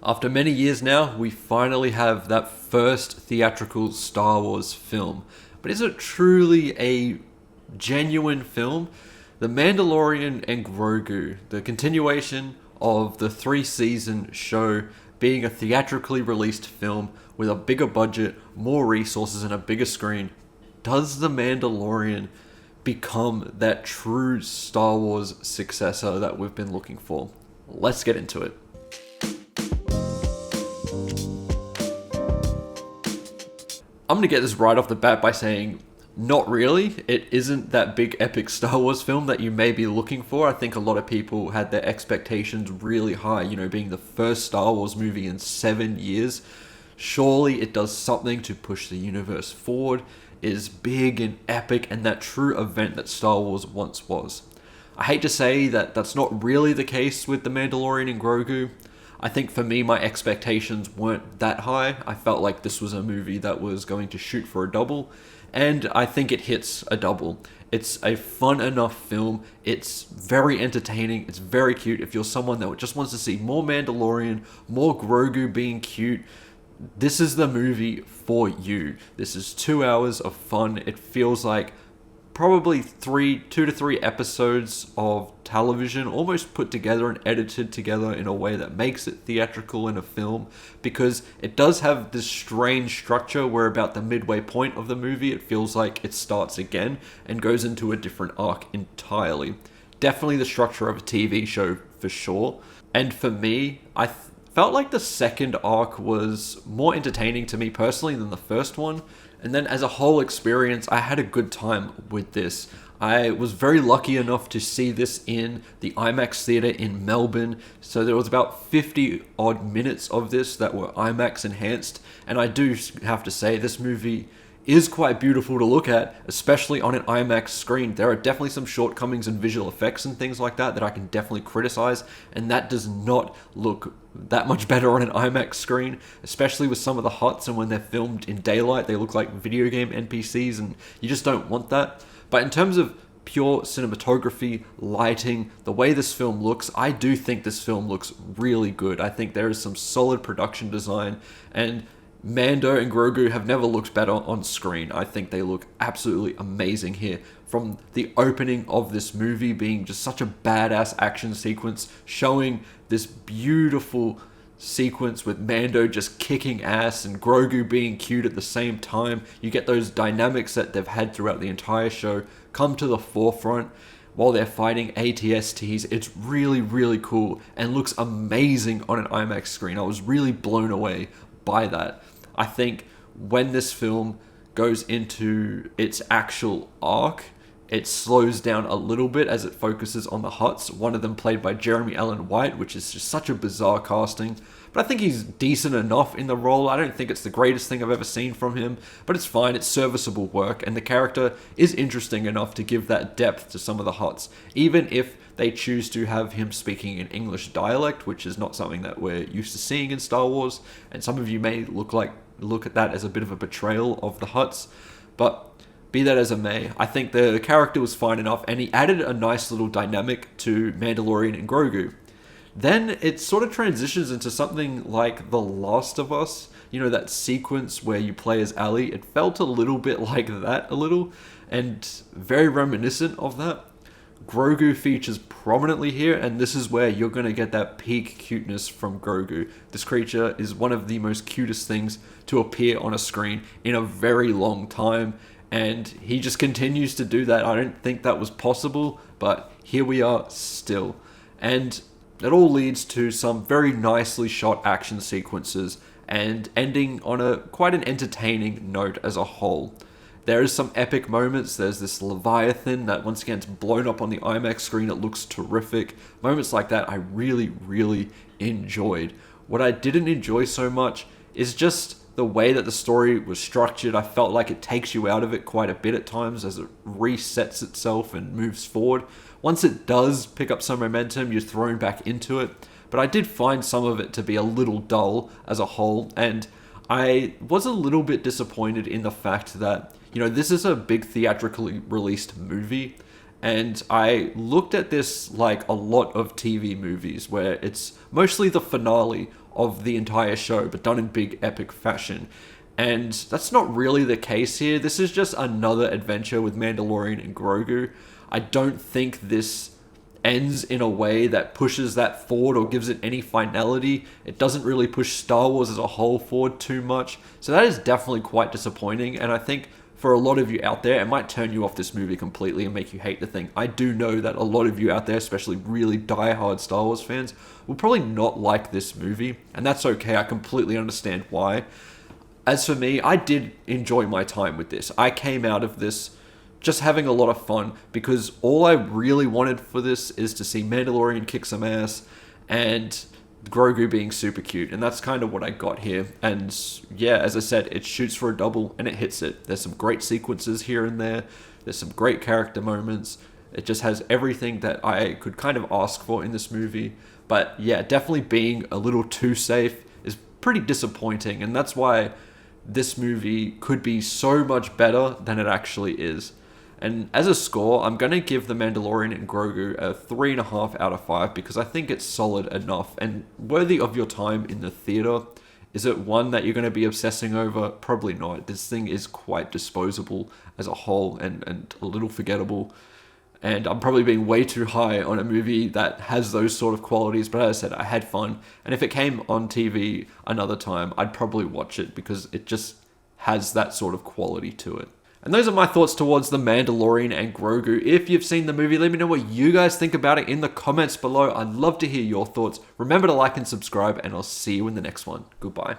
After many years now, we finally have that first theatrical Star Wars film. But is it truly a genuine film? The Mandalorian and Grogu, the continuation of the 3-season show being a theatrically released film with a bigger budget, more resources, and a bigger screen, does The Mandalorian become that true Star Wars successor that we've been looking for? Let's get into it. I'm going to get this right off the bat by saying, not really. It isn't that big epic Star Wars film that you may be looking for. I think a lot of people had their expectations really high, being the first Star Wars movie in 7 years. Surely it does something to push the universe forward, is big and epic, and that true event that Star Wars once was. I hate to say that that's not really the case with The Mandalorian and Grogu. I think for me, my expectations weren't that high. I felt like this was a movie that was going to shoot for a double, and I think it hits a double. It's a fun enough film. It's very entertaining. It's very cute. If you're someone that just wants to see more Mandalorian, more Grogu being cute, this is the movie for you. This is 2 hours of fun. It feels like probably 2 to 3 episodes of television almost put together and edited together in a way that makes it theatrical in a film, because it does have this strange structure where about the midway point of the movie it feels like it starts again and goes into a different arc entirely. Definitely the structure of a TV show for sure. And for me, I felt like the second arc was more entertaining to me personally than the first one. And then as a whole experience, I had a good time with this. I was very lucky enough to see this in the IMAX theater in Melbourne. So there was about 50 odd minutes of this that were IMAX enhanced. And I do have to say, this movie is quite beautiful to look at, especially on an IMAX screen. There are definitely some shortcomings in visual effects and things like that I can definitely criticize, and that does not look that much better on an IMAX screen, especially with some of the HUTs, and when they're filmed in daylight, they look like video game NPCs, and you just don't want that. But in terms of pure cinematography, lighting, the way this film looks, I do think this film looks really good. I think there is some solid production design, and Mando and Grogu have never looked better on screen. I think they look absolutely amazing here. From the opening of this movie being just such a badass action sequence, showing this beautiful sequence with Mando just kicking ass and Grogu being cute at the same time. You get those dynamics that they've had throughout the entire show come to the forefront while they're fighting ATSTs. It's really, really cool and looks amazing on an IMAX screen. I was really blown away by that. I think when this film goes into its actual arc, it slows down a little bit as it focuses on the HUTs. One of them played by Jeremy Allen White, which is just such a bizarre casting. But I think he's decent enough in the role. I don't think it's the greatest thing I've ever seen from him, but it's fine. It's serviceable work, and the character is interesting enough to give that depth to some of the HUTs, even if they choose to have him speaking in English dialect, which is not something that we're used to seeing in Star Wars, and some of you may look at that as a bit of a betrayal of the HUTs, but be that as it may, I think the character was fine enough, and he added a nice little dynamic to Mandalorian and Grogu. Then it sort of transitions into something like The Last of Us, that sequence where you play as Ellie. It felt a little bit like that, and very reminiscent of that. Grogu features prominently here, and this is where you're going to get that peak cuteness from Grogu. This creature is one of the most cutest things to appear on a screen in a very long time, and he just continues to do that. I don't think that was possible, but here we are still. And it all leads to some very nicely shot action sequences and ending on quite an entertaining note as a whole. There is some epic moments. There's this Leviathan that once again is blown up on the IMAX screen. It looks terrific. Moments like that I really, really enjoyed. What I didn't enjoy so much is just the way that the story was structured. I felt like it takes you out of it quite a bit at times as it resets itself and moves forward. Once it does pick up some momentum, you're thrown back into it. But I did find some of it to be a little dull as a whole, and I was a little bit disappointed in the fact that, this is a big theatrically released movie, and I looked at this like a lot of TV movies where it's mostly the finale of the entire show, but done in big epic fashion. And that's not really the case here. This is just another adventure with Mandalorian and Grogu. I don't think this ends in a way that pushes that forward or gives it any finality. It doesn't really push Star Wars as a whole forward too much. So that is definitely quite disappointing. And I think for a lot of you out there, it might turn you off this movie completely and make you hate the thing. I do know that a lot of you out there, especially really diehard Star Wars fans, will probably not like this movie. And that's okay. I completely understand why. As for me, I did enjoy my time with this. I came out of this just having a lot of fun, because all I really wanted for this is to see Mandalorian kick some ass and Grogu being super cute, and that's kind of what I got here. And yeah, as I said, it shoots for a double and it hits it. There's some great sequences here and there's some great character moments. It just has everything that I could kind of ask for in this movie. But yeah, definitely being a little too safe is pretty disappointing, and that's why this movie could be so much better than it actually is. And as a score, I'm going to give The Mandalorian and Grogu a 3.5 out of 5, because I think it's solid enough and worthy of your time in the theater. Is it one that you're going to be obsessing over? Probably not. This thing is quite disposable as a whole and a little forgettable. And I'm probably being way too high on a movie that has those sort of qualities. But as I said, I had fun. And if it came on TV another time, I'd probably watch it, because it just has that sort of quality to it. And those are my thoughts towards The Mandalorian and Grogu. If you've seen the movie, let me know what you guys think about it in the comments below. I'd love to hear your thoughts. Remember to like and subscribe, and I'll see you in the next one. Goodbye.